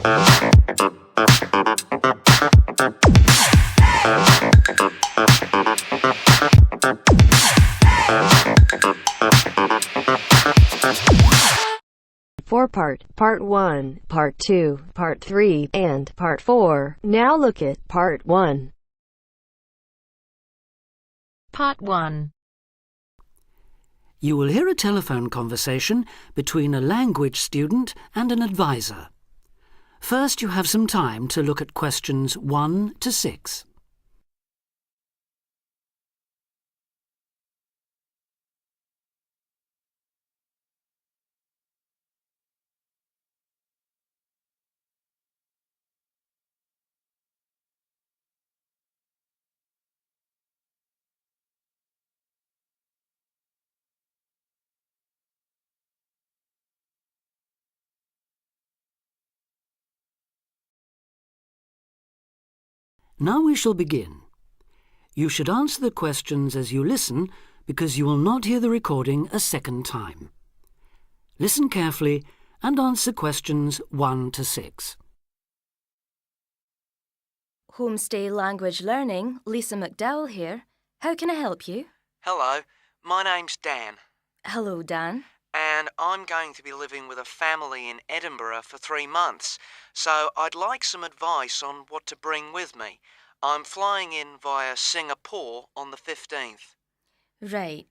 Four-part, Part 1, Part 2, Part 3, and Part 4. Now look at Part 1. Part 1. You will hear a telephone conversation between a language student and an advisor. First, you have some time to look at questions 1 to 6. Now we shall begin. You should answer the questions as you listen because you will not hear the recording a second time. Listen carefully and answer questions 1 to 6. Homestay Language Learning, Lisa McDowell here. How can I help you? Hello, my name's Dan, Hello, Dan. and I'm going to be living with a family in Edinburgh for 3 months, so I'd like some advice on what to bring with me. I'm flying in via Singapore on the 15th. Right.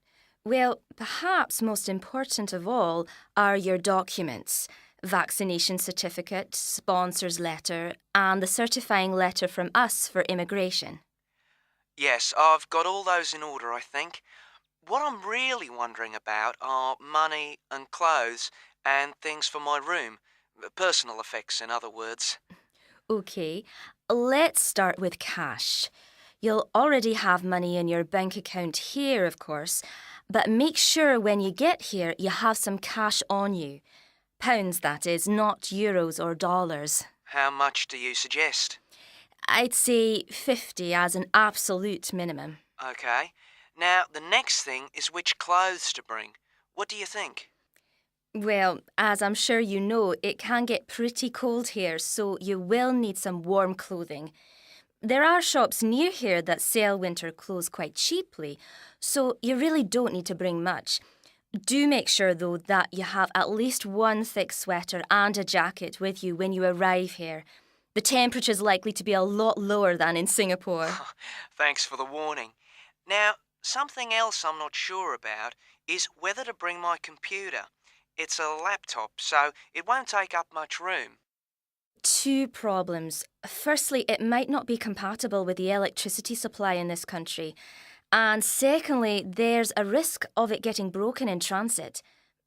Well, perhaps most important of all are your documents. Vaccination certificate, sponsor's letter, and the certifying letter from us for immigration. Yes, I've got all those in order, I think. What I'm really wondering about are money and clothes and things for my room. Personal effects, in other words. OK, let's start with cash. You'll already have money in your bank account here, of course, but make sure when you get here you have some cash on you. Pounds, that is, not euros or dollars. How much do you suggest? I'd say 50 as an absolute minimum. OK. Now, the next thing is which clothes to bring. What do you think? Well, as I'm sure you know, it can get pretty cold here, so you will need some warm clothing. There are shops near here that sell winter clothes quite cheaply, so you really don't need to bring much. Do make sure, though, that you have at least one thick sweater and a jacket with you when you arrive here. The temperature's likely to be a lot lower than in Singapore. Thanks for the warning. Now, something else I'm not sure about is whether to bring my computer. It's a laptop, so it won't take up much room. 2 problems. Firstly, it might not be compatible with the electricity supply in this country. And secondly, there's a risk of it getting broken in transit.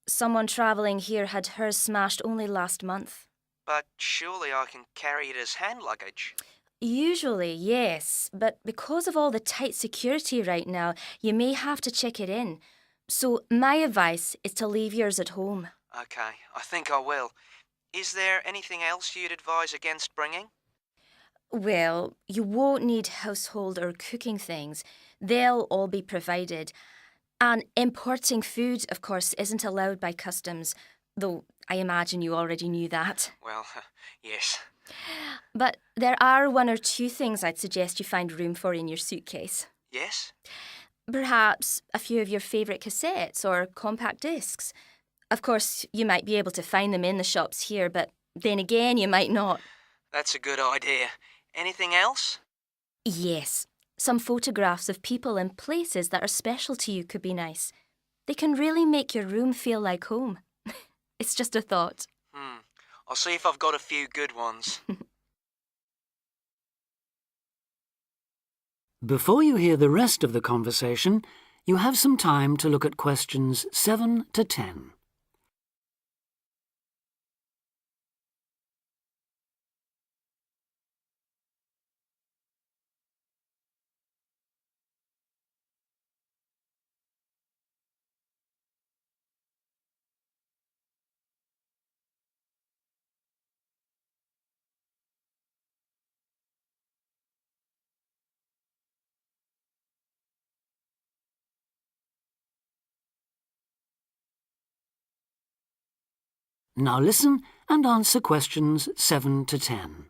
Someone travelling here had hers smashed only last month. But surely I can carry it as hand luggage. Usually, yes, but because of all the tight security right now, you may have to check it in. So my advice is to leave yours at home. OK, I think I will. Is there anything else you'd advise against bringing? Well, you won't need household or cooking things. They'll all be provided. And importing food, of course, isn't allowed by customs, though I imagine you already knew that. Well, yes. But there are 1 or 2 things I'd suggest you find room for in your suitcase. Yes? Perhaps a few of your favourite cassettes or compact discs. Of course, you might be able to find them in the shops here, but then again, you might not. That's a good idea. Anything else? Yes, some photographs of people and places that are special to you could be nice. They can really make your room feel like home. It's just a thought. I'll see if I've got a few good ones. Before you hear the rest of the conversation, you have some time to look at questions 7 to 10. Now listen and answer questions 7 to 10.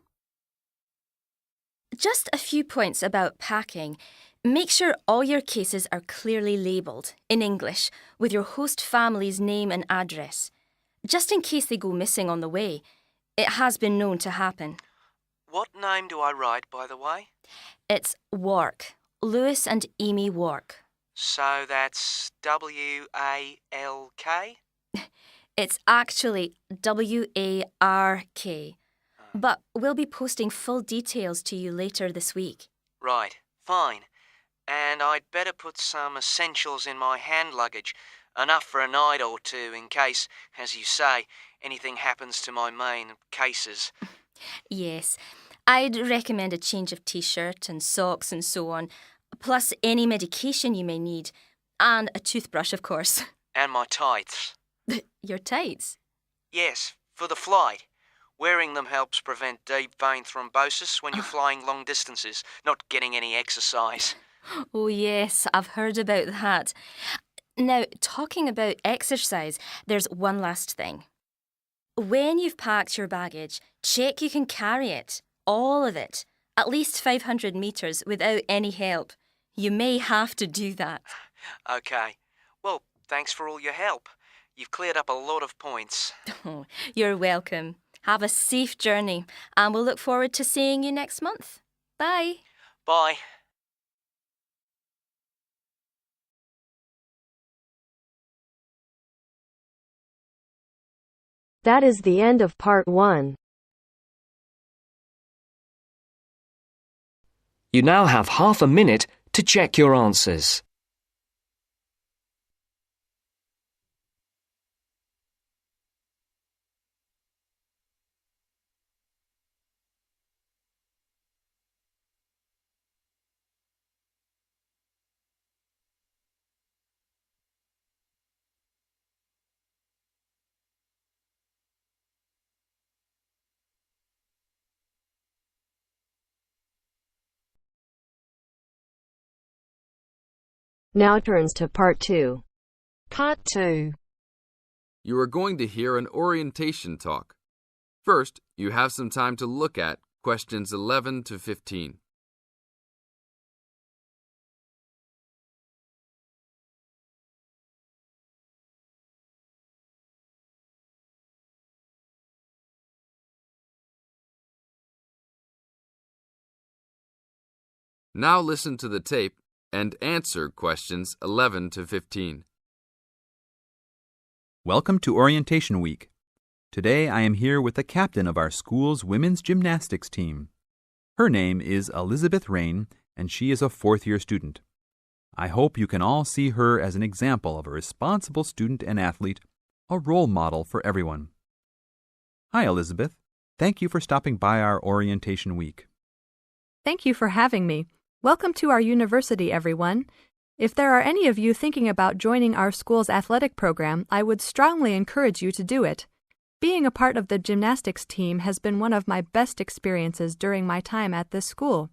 Just a few points about packing. Make sure all your cases are clearly labelled, in English, with your host family's name and address, just in case they go missing on the way. It has been known to happen. What name do I write, by the way? It's Wark. Lewis and Amy Wark. So that's W-A-L-K? It's actually W-A-R-K. But we'll be posting full details to you later this week. Right, fine. And I'd better put some essentials in my hand luggage, enough for a night or two in case, as you say, anything happens to my main cases. Yes, I'd recommend a change of t-shirt and socks and so on, plus any medication you may need, and a toothbrush, of course. And my tights. Your tights? Yes, for the flight. Wearing them helps prevent deep vein thrombosis when you're flying long distances, not getting any exercise. Oh yes, I've heard about that. Now, talking about exercise, there's one last thing. When you've packed your baggage, check you can carry it, all of it, at least 500 metres without any help. You may have to do that. Okay. Well, thanks for all your help. You've cleared up a lot of points. Oh, you're welcome. Have a safe journey, and we'll look forward to seeing you next month. Bye. Bye. That is the end of part 1. You now have half a minute to check your answers. Now turns to part 2. Part 2. You are going to hear an orientation talk. First, you have some time to look at questions 11 to 15. Now listen to the tape and answer questions 11 to 15. Welcome to Orientation Week. Today I am here with the captain of our school's women's gymnastics team. Her name is Elizabeth Rain, and she is a fourth-year student. I hope you can all see her as an example of a responsible student and athlete, a role model for everyone. Hi, Elizabeth. Thank you for stopping by our Orientation Week. Thank you for having me. Welcome to our university, everyone. If there are any of you thinking about joining our school's athletic program, I would strongly encourage you to do it. Being a part of the gymnastics team has been one of my best experiences during my time at this school.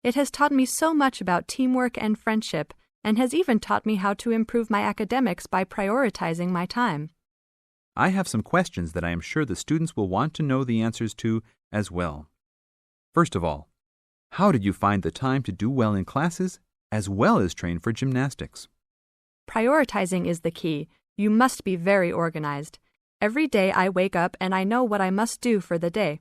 It has taught me so much about teamwork and friendship, and has even taught me how to improve my academics by prioritizing my time. I have some questions that I am sure the students will want to know the answers to as well. First of all, how did you find the time to do well in classes as well as train for gymnastics? Prioritizing is the key. You must be very organized. Every day I wake up and I know what I must do for the day.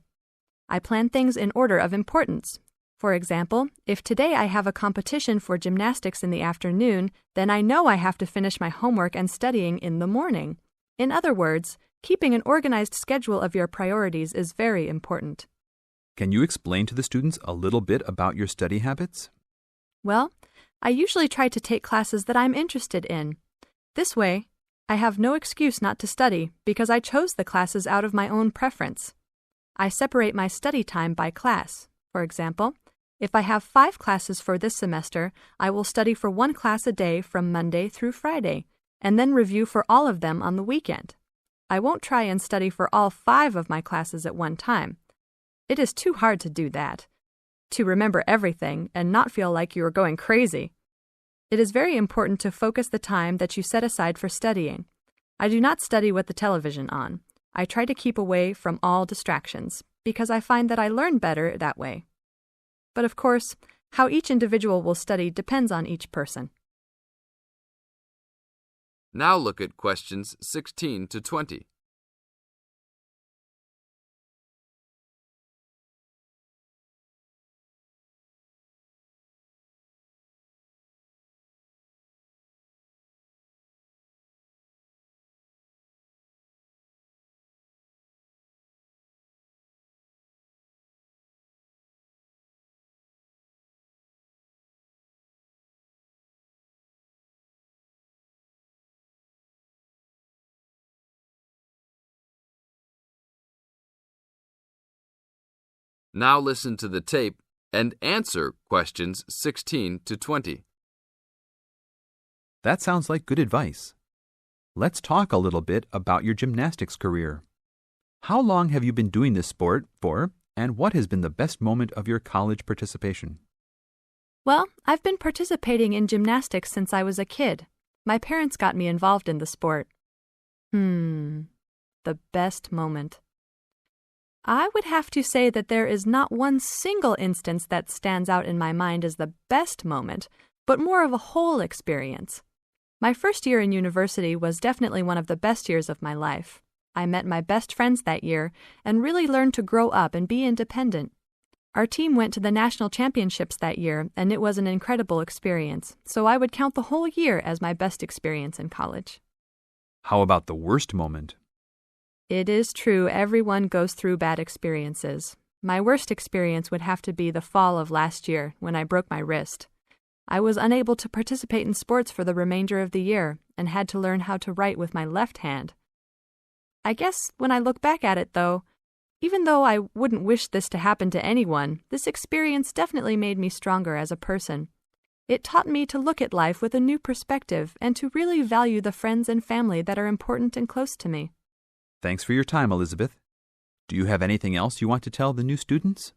I plan things in order of importance. For example, if today I have a competition for gymnastics in the afternoon, then I know I have to finish my homework and studying in the morning. In other words, keeping an organized schedule of your priorities is very important. Can you explain to the students a little bit about your study habits? Well, I usually try to take classes that I'm interested in. This way, I have no excuse not to study because I chose the classes out of my own preference. I separate my study time by class. For example, if I have 5 classes for this semester, I will study for 1 class a day from Monday through Friday, and then review for all of them on the weekend. I won't try and study for all 5 of my classes at one time. It is too hard to do that, to remember everything and not feel like you are going crazy. It is very important to focus the time that you set aside for studying. I do not study with the television on. I try to keep away from all distractions because I find that I learn better that way. But of course, how each individual will study depends on each person. Now look at questions 16 to 20. Now listen to the tape and answer questions 16 to 20. That sounds like good advice. Let's talk a little bit about your gymnastics career. How long have you been doing this sport for, and what has been the best moment of your college participation? Well, I've been participating in gymnastics since I was a kid. My parents got me involved in the sport. The best moment. I would have to say that there is not one single instance that stands out in my mind as the best moment, but more of a whole experience. My first year in university was definitely one of the best years of my life. I met my best friends that year and really learned to grow up and be independent. Our team went to the national championships that year, and it was an incredible experience, so I would count the whole year as my best experience in college. How about the worst moment? It is true everyone goes through bad experiences. My worst experience would have to be the fall of last year when I broke my wrist. I was unable to participate in sports for the remainder of the year and had to learn how to write with my left hand. I guess when I look back at it, though, even though I wouldn't wish this to happen to anyone, this experience definitely made me stronger as a person. It taught me to look at life with a new perspective and to really value the friends and family that are important and close to me. Thanks for your time, Elizabeth. Do you have anything else you want to tell the new students?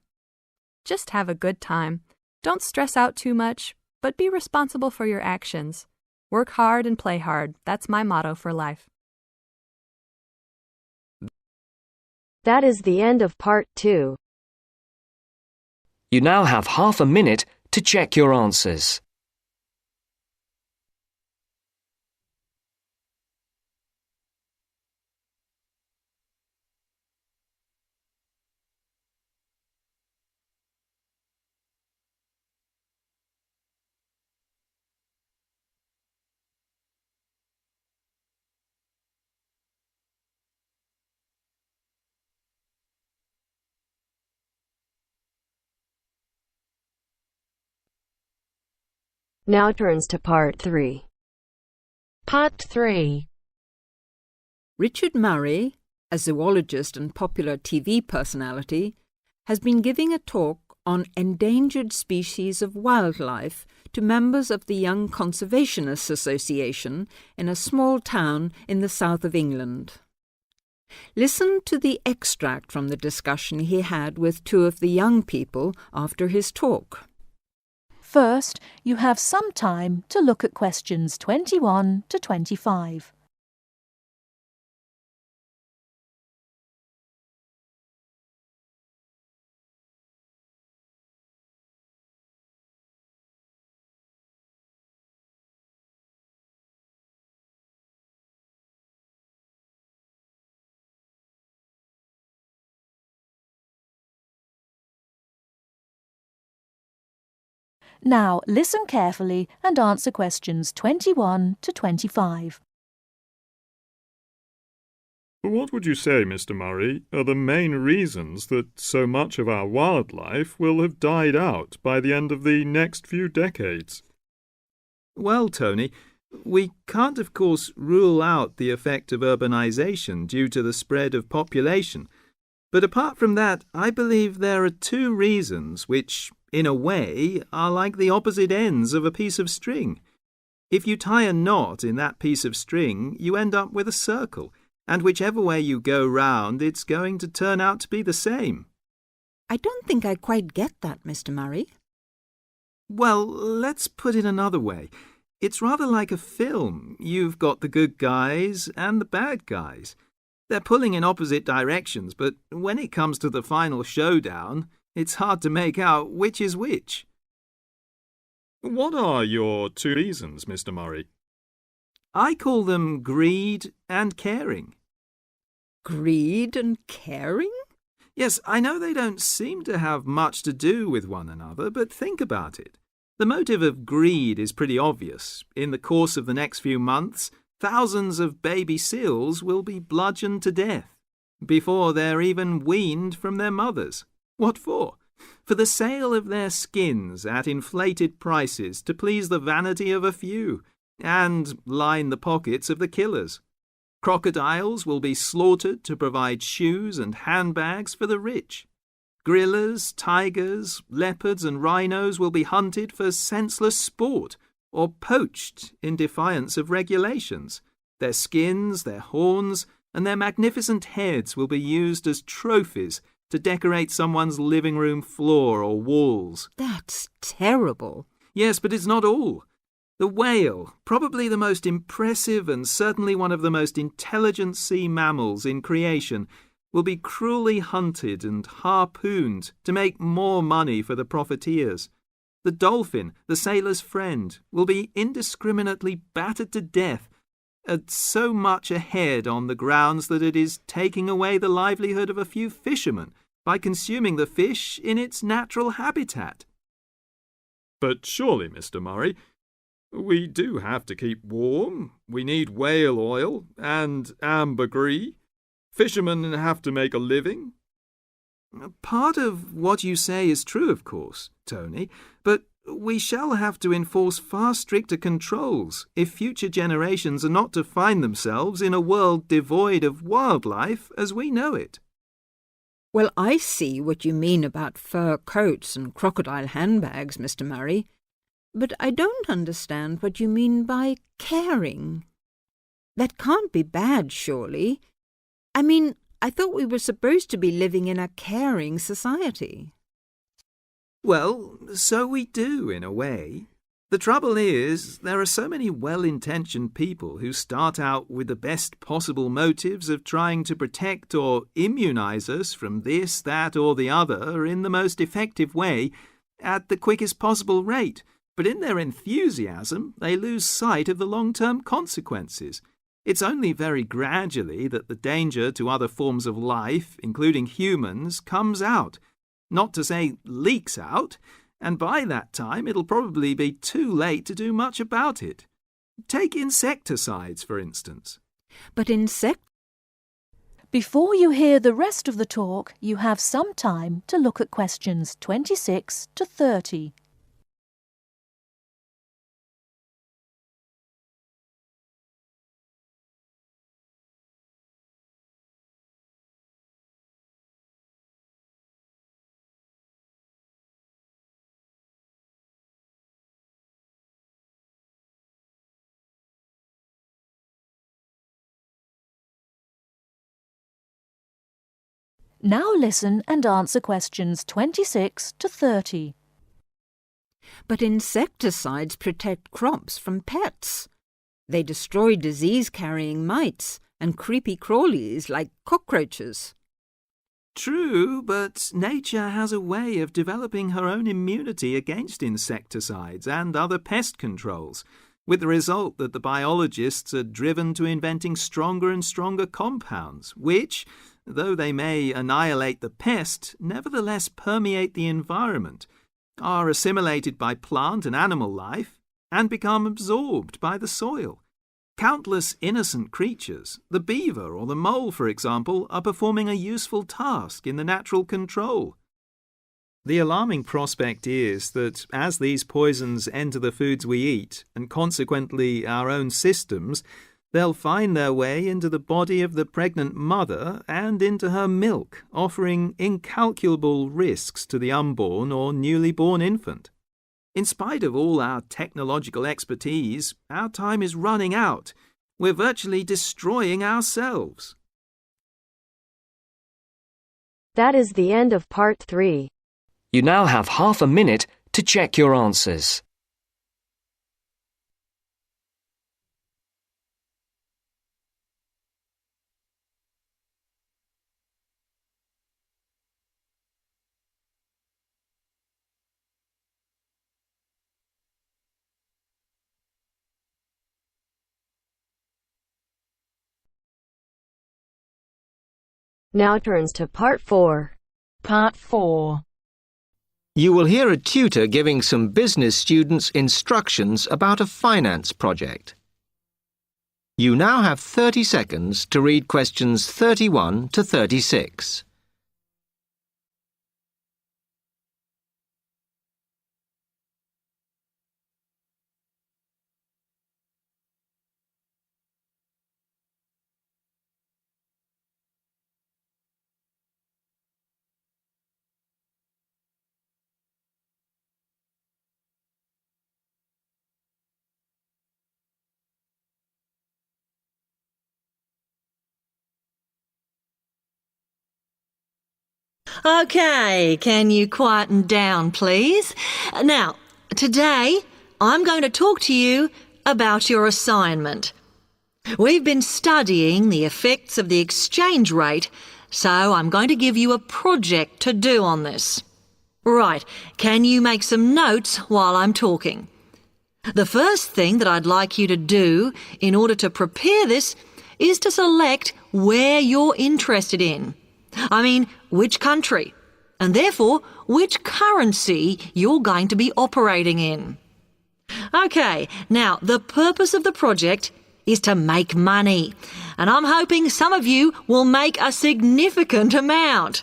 Just have a good time. Don't stress out too much, but be responsible for your actions. Work hard and play hard. That's my motto for life. That is the end of part 2. You now have half a minute to check your answers. Now turns to part 3. Part 3. Richard Murray, a zoologist and popular TV personality, has been giving a talk on endangered species of wildlife to members of the Young Conservationists Association in a small town in the south of England. Listen to the extract from the discussion he had with two of the young people after his talk. First, you have some time to look at questions 21 to 25. Now, listen carefully and answer questions 21 to 25. What would you say, Mr. Murray, are the main reasons that so much of our wildlife will have died out by the end of the next few decades? Well, Tony, we can't, of course, rule out the effect of urbanization due to the spread of population. But apart from that, I believe there are two reasons which, in a way, are like the opposite ends of a piece of string. If you tie a knot in that piece of string, you end up with a circle, and whichever way you go round, it's going to turn out to be the same. I don't think I quite get that, Mr. Murray. Well, let's put it another way. It's rather like a film. You've got the good guys and the bad guys. They're pulling in opposite directions, but when it comes to the final showdown, it's hard to make out which is which. What are your two reasons, Mr. Murray? I call them greed and caring. Greed and caring? Yes, I know they don't seem to have much to do with one another, but think about it. The motive of greed is pretty obvious. In the course of the next few months, thousands of baby seals will be bludgeoned to death before they're even weaned from their mothers. What for? For the sale of their skins at inflated prices to please the vanity of a few and line the pockets of the killers. Crocodiles will be slaughtered to provide shoes and handbags for the rich. Gorillas, tigers, leopards and rhinos will be hunted for senseless sport or poached in defiance of regulations. Their skins, their horns, and their magnificent heads will be used as trophies to decorate someone's living room floor or walls. That's terrible. Yes, but it's not all. The whale, probably the most impressive and certainly one of the most intelligent sea mammals in creation, will be cruelly hunted and harpooned to make more money for the profiteers. The dolphin, the sailor's friend, will be indiscriminately battered to death at so much a head on the grounds that it is taking away the livelihood of a few fishermen by consuming the fish in its natural habitat. But surely, Mr. Murray, we do have to keep warm. We need whale oil and ambergris. Fishermen have to make a living. Part of what you say is true, of course, Tony, but we shall have to enforce far stricter controls if future generations are not to find themselves in a world devoid of wildlife as we know it. Well, I see what you mean about fur coats and crocodile handbags, Mr. Murray, but I don't understand what you mean by caring. That can't be bad, surely. I mean, I thought we were supposed to be living in a caring society. Well, so we do, in a way. The trouble is, there are so many well-intentioned people who start out with the best possible motives of trying to protect or immunize us from this, that, or the other in the most effective way at the quickest possible rate. But in their enthusiasm, they lose sight of the long-term consequences. It's only very gradually that the danger to other forms of life, including humans, comes out. Not to say leaks out, and by that time it'll probably be too late to do much about it. Take insecticides, for instance. But Before you hear the rest of the talk, you have some time to look at questions 26 to 30. Now listen and answer questions 26 to 30. But insecticides protect crops from pests. They destroy disease-carrying mites and creepy crawlies like cockroaches. True, but nature has a way of developing her own immunity against insecticides and other pest controls, with the result that the biologists are driven to inventing stronger and stronger compounds, which, though they may annihilate the pest, nevertheless permeate the environment, are assimilated by plant and animal life, and become absorbed by the soil. Countless innocent creatures, the beaver or the mole, for example, are performing a useful task in the natural control. The alarming prospect is that as these poisons enter the foods we eat, and consequently our own systems, they'll find their way into the body of the pregnant mother and into her milk, offering incalculable risks to the unborn or newly born infant. In spite of all our technological expertise, our time is running out. We're virtually destroying ourselves. That is the end of part 3. You now have half a minute to check your answers. Now turns to Part 4. Part 4. You will hear a tutor giving some business students instructions about a finance project. You now have 30 seconds to read questions 31 to 36. OK, can you quieten down, please? Now, today I'm going to talk to you about your assignment. We've been studying the effects of the exchange rate, so I'm going to give you a project to do on this. Right, can you make some notes while I'm talking? The first thing that I'd like you to do in order to prepare this is to select where you're interested in. I mean, which country, and therefore which currency you're going to be operating in. OK, now the purpose of the project is to make money, and I'm hoping some of you will make a significant amount.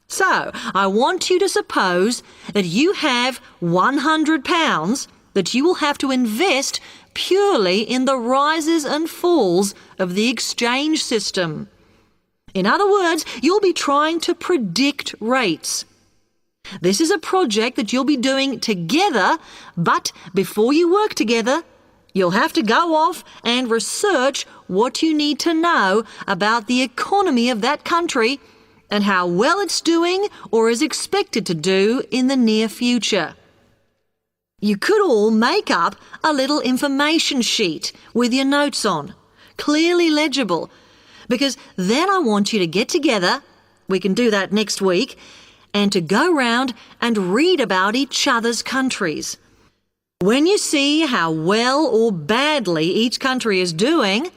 So, I want you to suppose that you have £100 that you will have to invest purely in the rises and falls of the exchange system. In other words, you'll be trying to predict rates. This is a project that you'll be doing together, but before you work together, you'll have to go off and research what you need to know about the economy of that country and how well it's doing or is expected to do in the near future. You could all make up a little information sheet with your notes on, clearly legible, because then I want you to get together, we can do that next week, and to go round and read about each other's countries. When you see how well or badly each country is doing,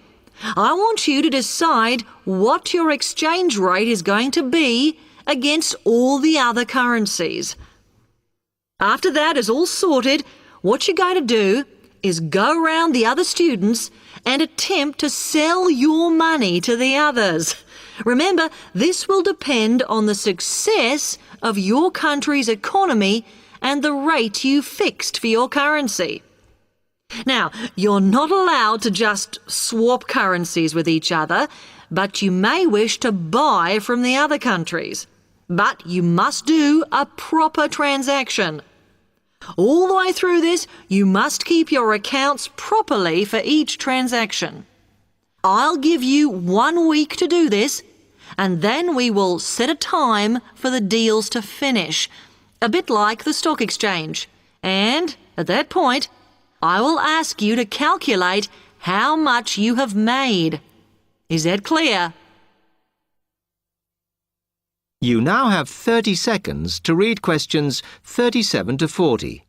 I want you to decide what your exchange rate is going to be against all the other currencies. After that is all sorted, what you're going to do is go round the other students and attempt to sell your money to the others. Remember, this will depend on the success of your country's economy and the rate you fixed for your currency. Now, you're not allowed to just swap currencies with each other, but you may wish to buy from the other countries. But you must do a proper transaction. All the way through this, you must keep your accounts properly for each transaction. I'll give you 1 week to do this, and then we will set a time for the deals to finish, a bit like the stock exchange. And at that point, I will ask you to calculate how much you have made. Is that clear? You now have 30 seconds to read questions 37 to 40.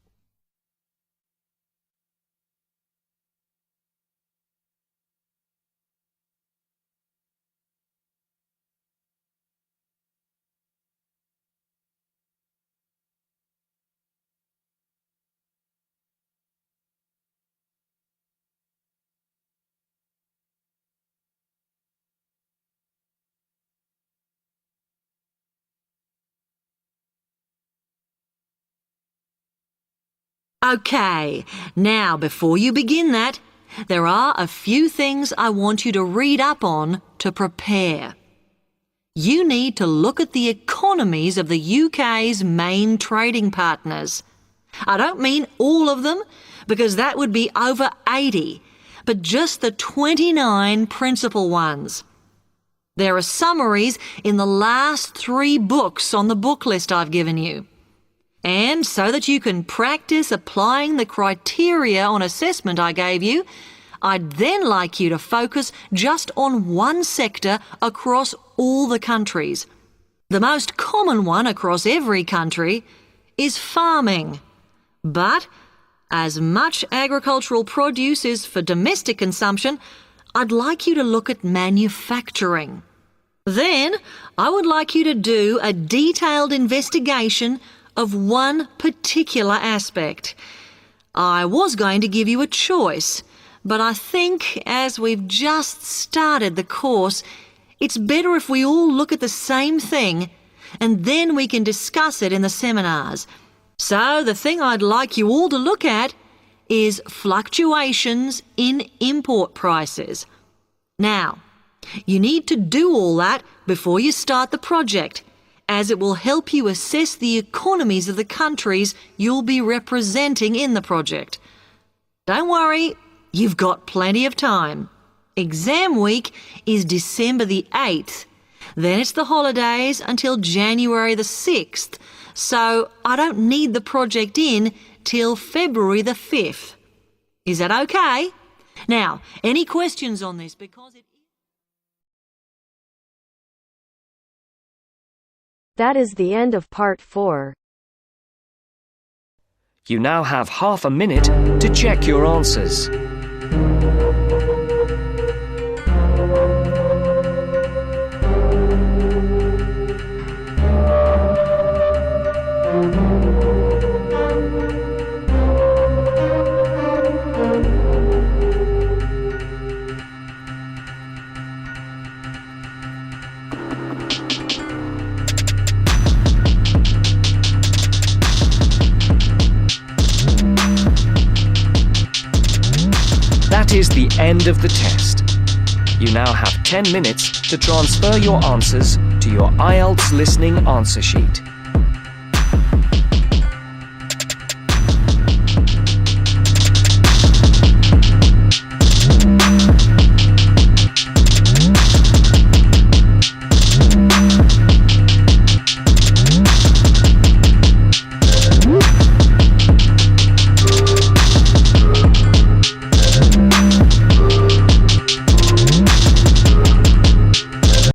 OK, now before you begin that, there are a few things I want you to read up on to prepare. You need to look at the economies of the UK's main trading partners. I don't mean all of them, because that would be over 80, but just the 29 principal ones. There are summaries in the last 3 books on the book list I've given you. And so that you can practice applying the criteria on assessment I gave you, I'd then like you to focus just on one sector across all the countries. The most common one across every country is farming. But as much agricultural produce is for domestic consumption, I'd like you to look at manufacturing. Then I would like you to do a detailed investigation of one particular aspect. I was going to give you a choice, but I think as we've just started the course, it's better if we all look at the same thing and then we can discuss it in the seminars. So the thing I'd like you all to look at is fluctuations in import prices. Now, you need to do all that before you start the project, as it will help you assess the economies of the countries you'll be representing in the project. Don't worry, you've got plenty of time. Exam week is December the 8th. Then it's the holidays until January the 6th, so I don't need the project in till February the 5th. Is that okay? Now, any questions on this? Because it That is the end of part 4. You now have half a minute to check your answers. That is the end of the test. You now have 10 minutes to transfer your answers to your Ielts listening answer sheet.